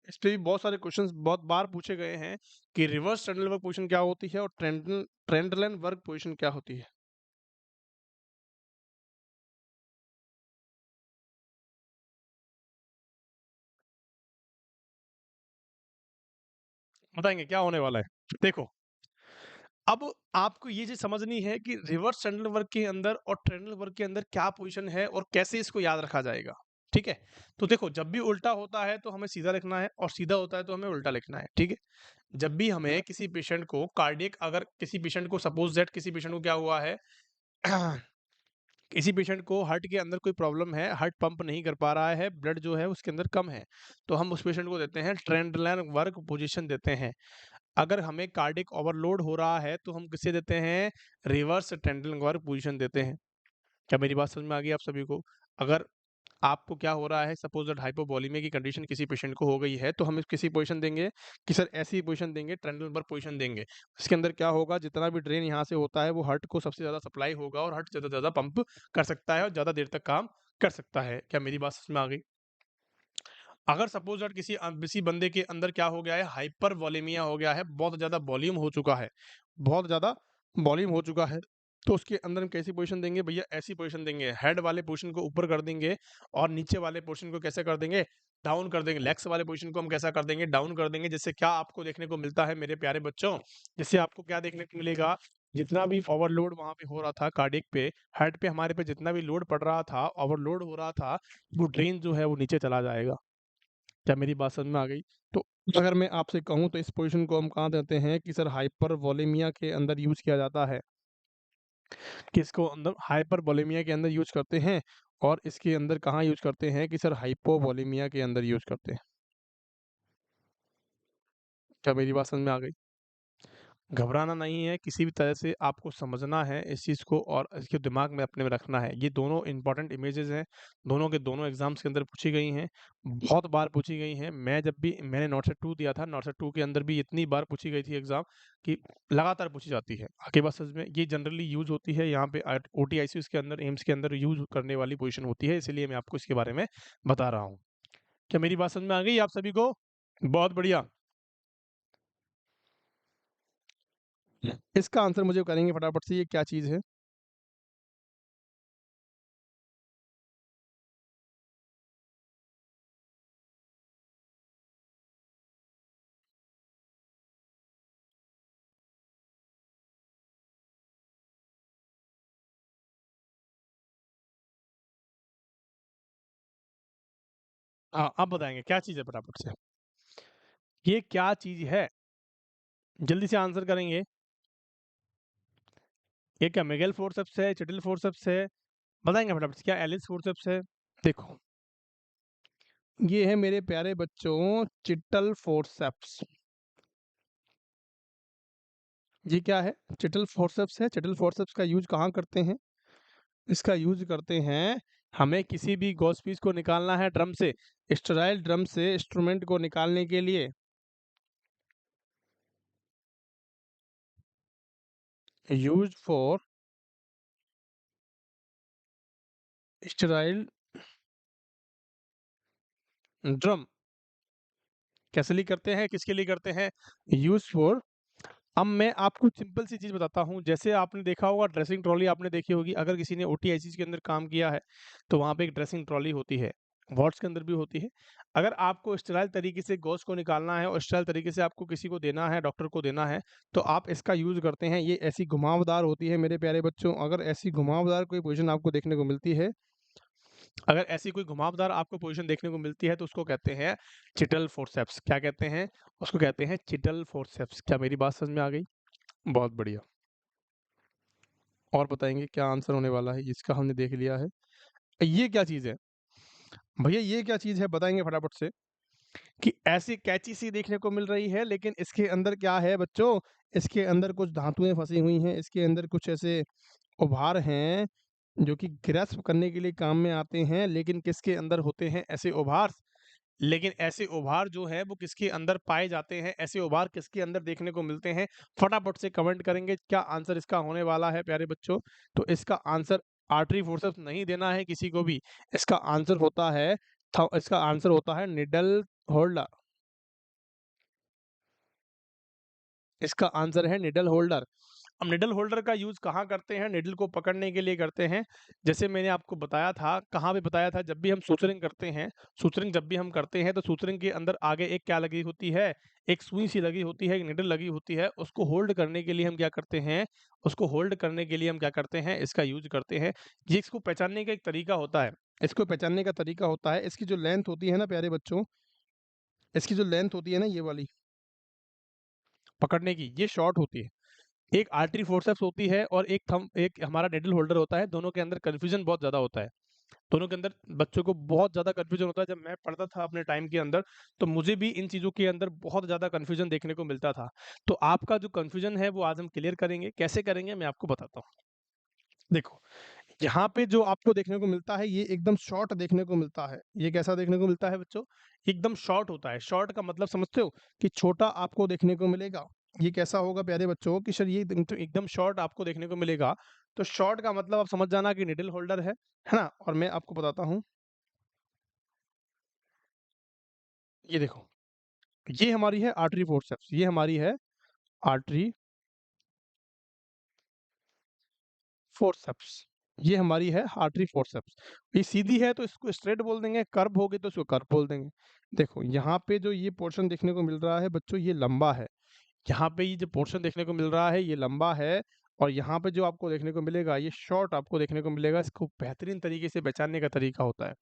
इस पे भी बहुत सारे क्वेश्चंस बहुत बार पूछे गए हैं कि रिवर्स ट्रेंडल वर्क पोजीशन क्या होती है और ट्रेंडलन वर्क पोजीशन क्या होती है। बताएंगे क्या होने वाला है। देखो, अब आपको ये चीज समझनी है कि रिवर्स ट्रेंडल वर्क के अंदर और ट्रेंडल वर्क के अंदर क्या पोजीशन है और कैसे इसको याद रखा जाएगा। ठीक है, तो देखो जब भी उल्टा होता है तो हमें सीधा लिखना है, और सीधा होता है तो हमें उल्टा लिखना है। ठीक है, जब भी हमें किसी पेशेंट को कार्डियक, अगर किसी पेशेंट को सपोज दैट किसी पेशेंट को क्या हुआ है किसी पेशेंट को हार्ट के अंदर कोई प्रॉब्लम है, हार्ट पंप नहीं कर पा रहा है, ब्लड जो है उसके अंदर कम है, तो हम उस पेशेंट को देते हैं ट्रेंडलाइन वर्क पोजीशन देते हैं। अगर हमें कार्डिक ओवरलोड हो रहा है तो हम किसे देते हैं, रिवर्स टेंडलंगार पोजीशन देते हैं। क्या मेरी बात समझ में आ गई आप सभी को? अगर आपको क्या हो रहा है, सपोज दैट हाइपोवोलेमिया की कंडीशन किसी पेशेंट को हो गई है, तो हम इस किसी पोजीशन देंगे कि सर ऐसी पोजीशन देंगे, ट्रेंडलंबर पोजीशन देंगे। इसके अंदर क्या होगा, जितना भी ड्रेन यहाँ से होता है वो हार्ट को सबसे ज़्यादा सप्लाई होगा और हार्ट ज़्यादा से ज़्यादा पंप कर सकता है और ज़्यादा देर तक काम कर सकता है। क्या मेरी बात समझ में आ गई? अगर सपोज दैट किसी बंदे के अंदर क्या हो गया है, हाइपर वॉलेमिया हो गया है, बहुत ज़्यादा वॉल्यूम हो चुका है, बहुत ज़्यादा वॉल्यूम हो चुका है, तो उसके अंदर हम कैसी पोजीशन देंगे भैया, ऐसी पोजीशन देंगे, हेड वाले पोर्शन को ऊपर कर देंगे और नीचे वाले पोर्शन को कैसे कर देंगे, डाउन कर देंगे। लेग्स वाले पोजीशन को हम कैसा कर देंगे, डाउन कर देंगे। जिससे क्या आपको देखने को मिलता है मेरे प्यारे बच्चों, जिससे आपको क्या देखने को मिलेगा, जितना भी ओवरलोड वहां पे हो रहा था कार्डियक पे, हेड पे हमारे पे जितना भी लोड पड़ रहा था, ओवरलोड हो रहा था, वो ड्रेन जो है वो नीचे चला जाएगा। क्या मेरी बात समझ में आ गई? तो अगर मैं आपसे कहूँ तो इस पोजीशन को हम कहाँ देते हैं कि सर हाइपरवोलेमिया के अंदर यूज़ किया जाता है। किसको अंदर, हाइपरवोलेमिया के अंदर यूज़ करते हैं और इसके अंदर कहाँ यूज़ करते हैं कि सर हाइपोवोलेमिया के अंदर यूज़ करते हैं। क्या मेरी बात समझ में आ गई? घबराना नहीं है, किसी भी तरह से आपको समझना है इस चीज़ को और इसके दिमाग में अपने में रखना है। ये दोनों इम्पोर्टेंट इमेजेस हैं, दोनों के दोनों एग्ज़ाम्स के अंदर पूछी गई हैं, बहुत बार पूछी गई हैं। मैंने नॉट सेट 2 दिया था, नॉट सेट 2 के अंदर भी इतनी बार पूछी गई थी एग्ज़ाम कि लगातार पूछी जाती है। आपकी बात समझ में, ये जनरली यूज़ होती है यहाँ पे ओटीआईसीयूज़ के अंदर, एम्स के अंदर यूज़ करने वाली पोज़ीशन होती है, इसीलिए मैं आपको इसके बारे में बता रहा हूँ। क्या मेरी बात समझ में आ गई आप सभी को? बहुत बढ़िया। इसका आंसर मुझे करेंगे फटाफट से, ये क्या चीज़ है? हाँ, आप बताएँगे क्या चीज़ है फटाफट से? ये क्या चीज़ है? जल्दी से आंसर करेंगे। ये क्या मिगेल फोर्सेप्स है, चिटिल फोर्सेप्स है? बताएँगे फटाफट से, क्या एलिस फोर्सेप्स है? देखो, ये है मेरे प्यारे बच्चों चिटल फोर्सेप्स। ये क्या है? चिटल फोर्सेप्स है। चिटल फोर्सेप्स का यूज़ कहाँ करते हैं? इसका यूज़ करते हैं, हमें किसी भी गॉस पीस को निकालना है ड्रम से, स्टेराइल ड्रम से इंस्ट्रूमेंट को निकालने के लिए। Used for sterile drum. कैसे लिए करते हैं, किसके लिए करते हैं? यूज़ फॉर, अब मैं आपको सिंपल सी चीज़ बताता हूँ, जैसे आपने देखा होगा ड्रेसिंग ट्रॉली आपने देखी होगी, अगर किसी ने ओटीआईसीज़ के अंदर काम किया है, तो वहाँ पे एक ड्रेसिंग ट्रॉली होती है, वार्ड्स के अंदर भी होती है। अगर आपको स्टेराइल तरीके से गॉस को निकालना है और स्टेराइल तरीके से आपको किसी को देना है, डॉक्टर को देना है, तो आप इसका यूज़ करते हैं। ये ऐसी घुमावदार होती है मेरे प्यारे बच्चों, अगर ऐसी घुमावदार कोई पोज़ीशन आपको देखने को मिलती है, अगर ऐसी कोई घुमावदार आपको पोज़ीशन देखने को मिलती है, तो उसको कहते हैं चिटल फोर्सेप्स। क्या कहते हैं? उसको कहते हैं चिटल फोर्सेप्स। क्या मेरी बात समझ में आ गई? बहुत बढ़िया। और बताएँगे क्या आंसर होने वाला है? इसका हमने देख लिया है। ये क्या चीज़ है? भैया ये क्या चीज़ है बताएँगे फटाफट से? कि ऐसी कैंची सी देखने को मिल रही है, लेकिन इसके अंदर क्या है बच्चों? इसके अंदर कुछ धातुएँ फँसी हुई हैं, इसके अंदर कुछ ऐसे उभार हैं, जो कि ग्रैस्प करने के लिए काम में आते हैं, लेकिन किसके अंदर होते हैं ऐसे उभार? लेकिन ऐसे उभार जो है वो किसके अंदर पाए जाते हैं? ऐसे उभार किसके अंदर देखने को मिलते हैं? फटाफट से कमेंट करेंगे क्या आंसर इसका होने वाला है प्यारे बच्चों? तो इसका आंसर आर्टरी फोर्सेप्स नहीं देना है किसी को भी। इसका आंसर होता है इसका आंसर होता है निडल होल्डर। इसका आंसर है निडल होल्डर। अब निडल होल्डर का यूज़ कहाँ करते हैं? निडल को पकड़ने के लिए करते हैं। जैसे मैंने आपको बताया था, कहाँ पे बताया था? जब भी हम सूचरिंग करते हैं, सूचरिंग जब भी हम करते हैं, तो सूचरिंग के अंदर आगे एक क्या लगी होती है? एक सुई सी लगी होती है, एक निडल लगी होती है। उसको होल्ड करने के लिए हम क्या करते हैं? उसको होल्ड करने के लिए हम क्या करते हैं? इसका यूज़ करते हैं। ये इसको पहचानने का एक तरीका होता है। इसको पहचानने का तरीका होता है, इसकी जो लेंथ होती है ना प्यारे बच्चों, इसकी जो लेंथ होती है ना ये वाली, पकड़ने की, ये शॉर्ट होती है। एक आर्टरी फोर्सेप्स होती है और एक हमारा निडल होल्डर होता है, दोनों के अंदर कन्फ्यूज़न बहुत ज़्यादा होता है। दोनों के अंदर बच्चों को बहुत ज़्यादा कन्फ्यूज़न होता है। जब मैं पढ़ता था अपने टाइम के अंदर, तो मुझे भी इन चीज़ों के अंदर बहुत ज़्यादा कन्फ्यूज़न देखने को मिलता था। तो आपका जो कन्फ्यूज़न है वो आज हम क्लियर करेंगे, कैसे करेंगे मैं आपको बताता हूँ। देखो, यहाँ पे जो आपको देखने को मिलता है ये एकदम शॉर्ट देखने को मिलता है। ये कैसा देखने को मिलता है बच्चों? एकदम शॉर्ट होता है। शॉर्ट का मतलब समझते हो? कि छोटा आपको देखने को मिलेगा। ये कैसा होगा प्यारे बच्चों कि सर ये एकदम शॉर्ट आपको देखने को मिलेगा। तो शॉर्ट का मतलब आप समझ जाना कि निडल होल्डर है ना? और मैं आपको बताता हूँ, ये देखो, ये हमारी है आर्टरी फोर्सेप्स, ये हमारी है आर्टरी फोर्सेप्स। ये हमारी है आर्टरी फोर्सेप्स। ये सीधी है तो इसको स्ट्रेट बोल देंगे, कर्व होगी तो इसको कर्व बोल देंगे। देखो यहाँ पे जो ये पोर्शन देखने को मिल रहा है बच्चों ये लंबा है। यहाँ पे ये जो पोर्शन देखने को मिल रहा है ये लंबा है, और यहाँ पे जो आपको देखने को मिलेगा ये शॉर्ट आपको देखने को मिलेगा। इसको बेहतरीन तरीके से पहचानने का तरीका होता है।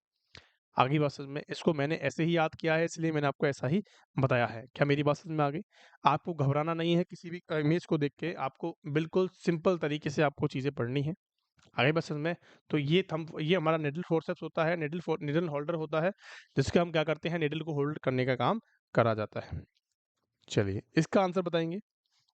आगे बात समझ में, इसको मैंने ऐसे ही याद किया है इसलिए मैंने आपको ऐसा ही बताया है। क्या मेरी बात समझ में आ गई? आपको घबराना नहीं है किसी भी इमेज को देख के, आपको बिल्कुल सिंपल तरीके से आपको चीज़ें पढ़नी है। आगे बात समझ में? तो ये हमारा निडल फोर्सेप्स होता है, निडल होल्डर होता है, जिसका हम क्या करते हैं, निडल को होल्ड करने का काम करा जाता है। चलिए, इसका आंसर बताएँगे।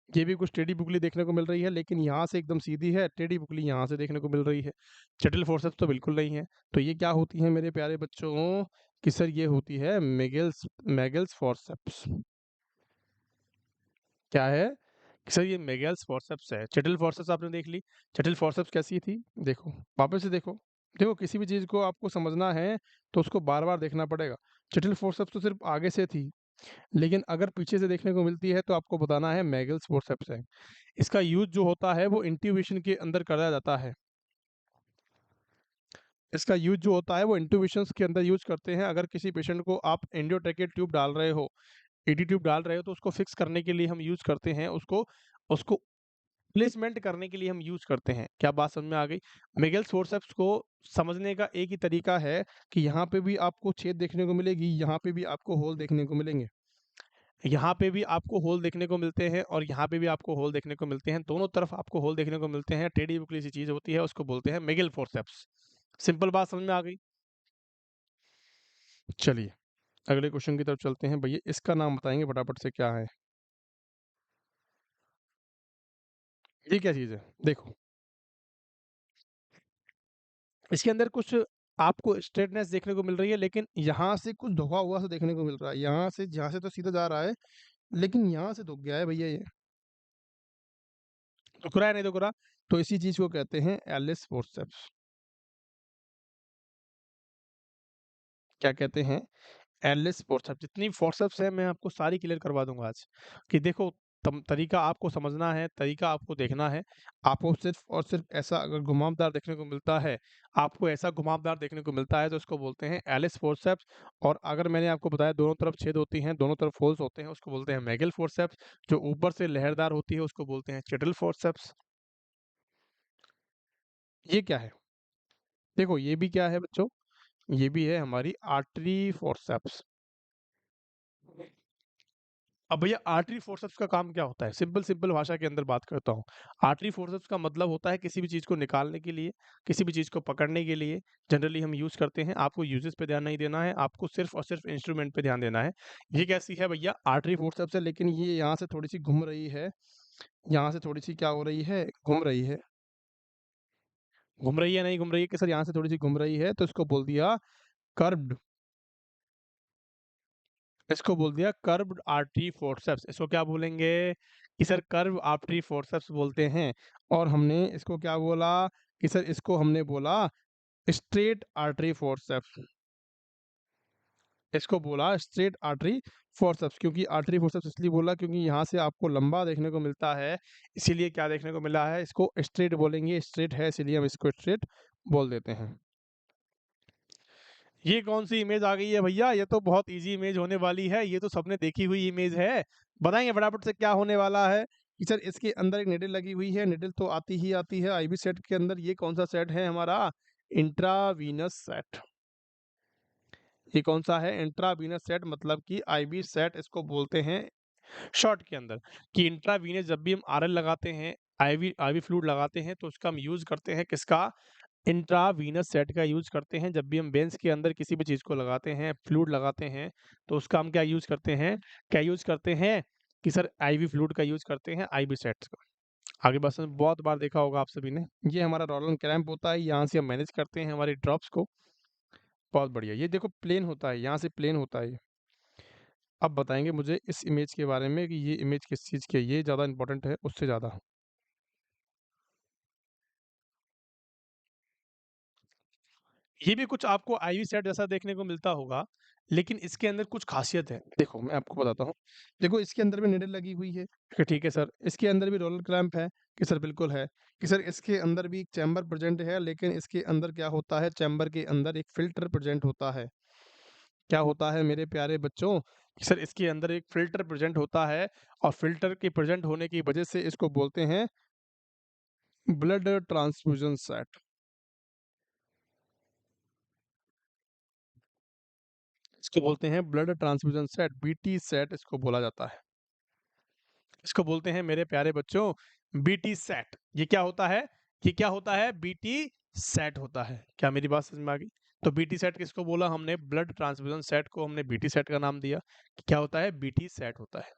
ये भी कुछ टेढ़ी बुकली देखने को मिल रही है, लेकिन यहाँ से एकदम सीधी है, टेढ़ी बुकली यहाँ से देखने को मिल रही है। जटिल फोर्सेप्स तो बिल्कुल नहीं है। तो ये क्या होती है मेरे प्यारे बच्चों कि सर ये होती है मेगेल्स फोर्सेप्स। क्या है? कि सर ये मेगेल्स फोर्सेप्स है। जटिल फोर्सेप्स आपने देख ली। जटिल फोर्सेप्स कैसी थी? देखो, वापस से देखो। देखो किसी भी चीज़ को आपको समझना है तो उसको बार-बार देखना पड़ेगा। जटिल फोर्सेप्स तो सिर्फ़ आगे से थी, लेकिन अगर पीछे से देखने को मिलती है तो आपको बताना है मेगेल्स फोर्सेप्स है। इसका यूज़ जो होता है वो इंट्यूबिशन के अंदर करा जाता है। इसका यूज़ जो होता है वो इंट्यूबिशंस के अंदर यूज़ करते हैं। अगर किसी पेशेंट को आप एंजियोट्रैकियल ट्यूब डाल रहे हो, ईडी ट्यूब डाल रहे हो तो उसको फिक्स करने के लिए हम यूज़ करते हैं उसको उसको प्लेसमेंट करने के लिए हम यूज़ करते हैं। क्या बात समझ में आ गई? मेगेल्स फोर्सेप्स को समझने का एक ही तरीका है कि यहाँ पे भी आपको छेद देखने को मिलेगी, यहाँ पे भी आपको होल देखने को मिलेंगे। यहाँ पे भी आपको होल देखने को मिलते हैं और यहाँ पे भी आपको होल देखने को मिलते हैं। दोनों तरफ आपको होल देखने को मिलते हैं। टेढ़ी-बुकली सी चीज़ होती है, उसको बोलते हैं मेगल फोर्सेप्स। सिंपल बात समझ में आ गई? चलिए, अगले क्वेश्चन की तरफ चलते हैं। भैया इसका नाम बताएँगे फटाफट से क्या है? ये क्या चीज़ है? देखो, इसके अंदर कुछ आपको स्ट्रेटनेस देखने को मिल रही है, लेकिन यहाँ से कुछ धुआ हुआ सा देखने को मिल रहा है। यहाँ से तो सीधा जा रहा है, लेकिन यहाँ से धुक गया है भैया ये। धुक रहा है, नहीं धुक रहा? तो इसी चीज़ को कहते हैं एलिस फोर्सेप्स। क्या कहते हैं? Allis forceps. जितनी फोर्सेप्स है मैं आपको सारी क्लियर करवा दूँगा आज। कि देखो, तरीका आपको समझना है, तरीका आपको देखना है। आपको सिर्फ़ और सिर्फ़ ऐसा अगर घुमावदार देखने को मिलता है, आपको ऐसा घुमावदार देखने को मिलता है तो उसको बोलते हैं एलिस फोर्सेप्स। और अगर मैंने आपको बताया दोनों तरफ छेद होती हैं, दोनों तरफ होल्स होते हैं, उसको बोलते हैं मैगल फोर्सेप्स। जो ऊपर से लहरदार होती है उसको बोलते हैं चिटल फोर्सेप्स। ये क्या है? देखो ये भी क्या है बच्चों? ये भी है हमारी आर्टरी फोर्सेप्स। अब भैया आर्टरी फोर्सेप्स का काम क्या होता है? सिंपल सिंपल भाषा के अंदर बात करता हूँ। आर्टरी फोर्सेप्स का मतलब होता है किसी भी चीज़ को निकालने के लिए, किसी भी चीज़ को पकड़ने के लिए जनरली हम यूज़ करते हैं। आपको यूजेस पे ध्यान नहीं देना है, आपको सिर्फ़ और सिर्फ़ इंस्ट्रूमेंट पे ध्यान देना है। ये कैसी है भैया? आर्टरी फोर्सेप्स है, लेकिन ये यहाँ से थोड़ी-सी घूम रही है, यहाँ से थोड़ी-सी क्या हो रही है? घूम रही है। घूम रही है, नहीं घूम रही है कि सर यहाँ से थोड़ी-सी घूम रही है तो इसको बोल दिया कर्व्ड। इसको बोल दिया कर्व्ड आर्टरी फोर्सेप्स। इसको क्या बोलेंगे कि सर कर्व आर्टरी फोर्सेप्स बोलते हैं। और हमने इसको क्या बोला कि सर इसको हमने बोला स्ट्रेट आर्टरी फोर्सेप्स। इसको बोला स्ट्रेट आर्टरी फोर्सेप्स, क्योंकि आर्टरी फोर्सेप्स इसलिए बोला क्योंकि यहाँ से आपको लंबा देखने को मिलता है, इसीलिए क्या देखने को मिला है, इसको स्ट्रेट बोलेंगे। स्ट्रेट है इसीलिए हम इसको स्ट्रेट बोल देते हैं। ये कौन-सी इमेज आ गई है भैया? ये तो बहुत ईज़ी इमेज होने वाली है, ये तो सबने देखी हुई इमेज है। बताएँगे फटाफट से क्या होने वाला है? कि सर इसके अंदर एक निडल लगी हुई है, निडल तो आती ही आती है आईवी सेट के अंदर। ये कौन-सा सेट है हमारा? Intravenous set. ये कौन-सा है? इंट्रावीनस सेट, मतलब कि आईवी सेट इसको बोलते हैं शॉर्ट के अंदर। कि इंट्रावीनस जब भी हम आरएल लगाते हैं, आईवी आईवी फ्लूइड लगाते हैं तो उसका हम यूज़ करते हैं किसका? इंट्रावीनस सेट का यूज़ करते हैं जब भी हम वेन्स के अंदर किसी भी चीज़ को लगाते हैं, फ्लूइड लगाते हैं, तो उसका हम क्या यूज़ करते हैं? क्या यूज़ करते हैं कि सर आईवी फ्लूइड का यूज़ करते हैं, आईवी सेट्स का। आगे बस बहुत बार देखा होगा आप सभी ने। ये हमारा रोलर क्रैम्प होता है, यहाँ से हम मैनेज करते हैं हमारी ड्रॉप्स को। बहुत बढ़िया, ये देखो प्लेन होता है, यहाँ से प्लेन होता है ये। अब बताएँगे मुझे इस इमेज के बारे में कि ये इमेज किस चीज़ की है, ये ज़्यादा इम्पोर्टेंट है उससे ज़्यादा। ये भी कुछ आपको आईवी सेट जैसा देखने को मिलता होगा, लेकिन इसके अंदर कुछ ख़ासियत है। देखो मैं आपको बताता हूँ। देखो इसके अंदर भी निडल लगी हुई है कि ठीक है सर, इसके अंदर भी रोलर क्लैंप है कि सर बिल्कुल है, कि सर इसके अंदर भी एक चैम्बर प्रेज़ेंट है लेकिन इसके अंदर क्या होता है, चैम्बर के अंदर एक फ़िल्टर प्रेज़ेंट होता है। क्या होता है मेरे प्यारे बच्चों, कि सर इसके अंदर एक फ़िल्टर प्रेज़ेंट होता है और फ़िल्टर के प्रेज़ेंट होने की वजह से इसको बोलते हैं ब्लड ट्रांसफ्यूज़न सेट। इसको बोलते हैं blood transfusion set, BT set इसको बोला जाता है। इसको बोलते हैं मेरे प्यारे बच्चों बीटी सेट। ये क्या होता है? ये क्या होता है? बीटी सेट होता है। क्या मेरी बात समझ में आ गई? तो बीटी सेट किसको बोला हमने? ब्लड ट्रांसफ्यूज़न सेट को हमने बीटी सेट का नाम दिया। क्या होता है? बीटी सेट होता है।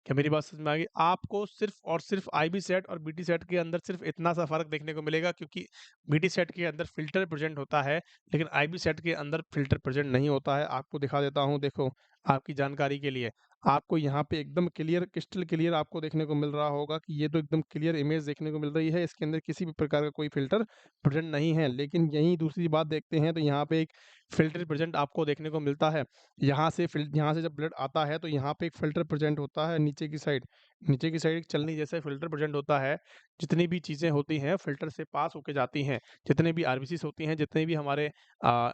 क्या मेरी बात समझ में आ गई? आपको सिर्फ़ और सिर्फ़ आईबी सेट और बीटी सेट के अंदर सिर्फ़ इतना सा फ़र्क देखने को मिलेगा क्योंकि बीटी सेट के अंदर फ़िल्टर प्रेज़ेंट होता है, लेकिन आईबी सेट के अंदर फ़िल्टर प्रेज़ेंट नहीं होता है। आपको दिखा देता हूँ, देखो आपकी जानकारी के लिए। आपको यहाँ पे एकदम क्लियर क्रिस्टल क्लियर आपको देखने को मिल रहा होगा कि ये तो एकदम क्लियर इमेज देखने को मिल रही है। इसके अंदर किसी भी प्रकार का कोई फ़िल्टर प्रेज़ेंट नहीं है। लेकिन यहीं दूसरी बात देखते हैं तो यहाँ पे एक फ़िल्टर प्रेज़ेंट आपको देखने को मिलता है। यहाँ से जब ब्लड आता है तो यहाँ पे एक फ़िल्टर प्रेज़ेंट होता है नीचे की साइड। नीचे की साइड एक छलनी जैसा फ़िल्टर प्रेज़ेंट होता है। जितनी भी चीज़ें होती हैं फ़िल्टर से पास होके जाती हैं। जितने भी आरबीसीज़ होती हैं, जितने भी हमारे अ,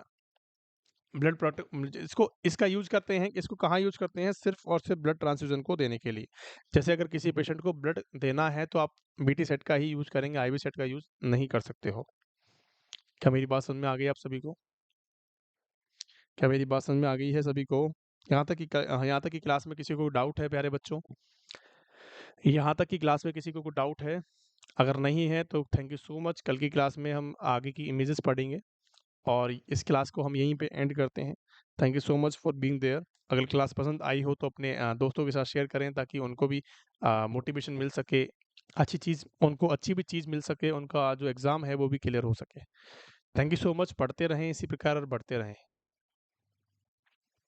ब्लड इसको इसका यूज़ करते हैं, इसको कहाँ यूज़ करते हैं? सिर्फ़ और सिर्फ़ ब्लड ट्रांसफ्यूज़न को देने के लिए। जैसे अगर किसी पेशेंट को ब्लड देना है तो आप बीटी सेट का ही यूज़ करेंगे, आईवी सेट का यूज़ नहीं कर सकते हो। क्या मेरी बात समझ में आ गई आप सभी को? क्या मेरी बात समझ में आ गई है सभी को? यहाँ तक कि क्लास में किसी को डाउट है प्यारे बच्चों? यहाँ तक कि क्लास में किसी को कोई डाउट है? अगर नहीं है तो थैंक यू सो मच। कल की क्लास में हम आगे की इमेजेस पढ़ेंगे और इस क्लास को हम यहीं पे एंड करते हैं। Thank you so much for being there. अगर क्लास पसंद आई हो तो अपने दोस्तों के साथ शेयर करें ताकि उनको भी मोटिवेशन मिल सके, उनको अच्छी भी चीज़ मिल सके, उनका जो एग्ज़ाम है वो भी क्लियर हो सके। Thank you so much. पढ़ते रहें इसी प्रकार और बढ़ते रहें।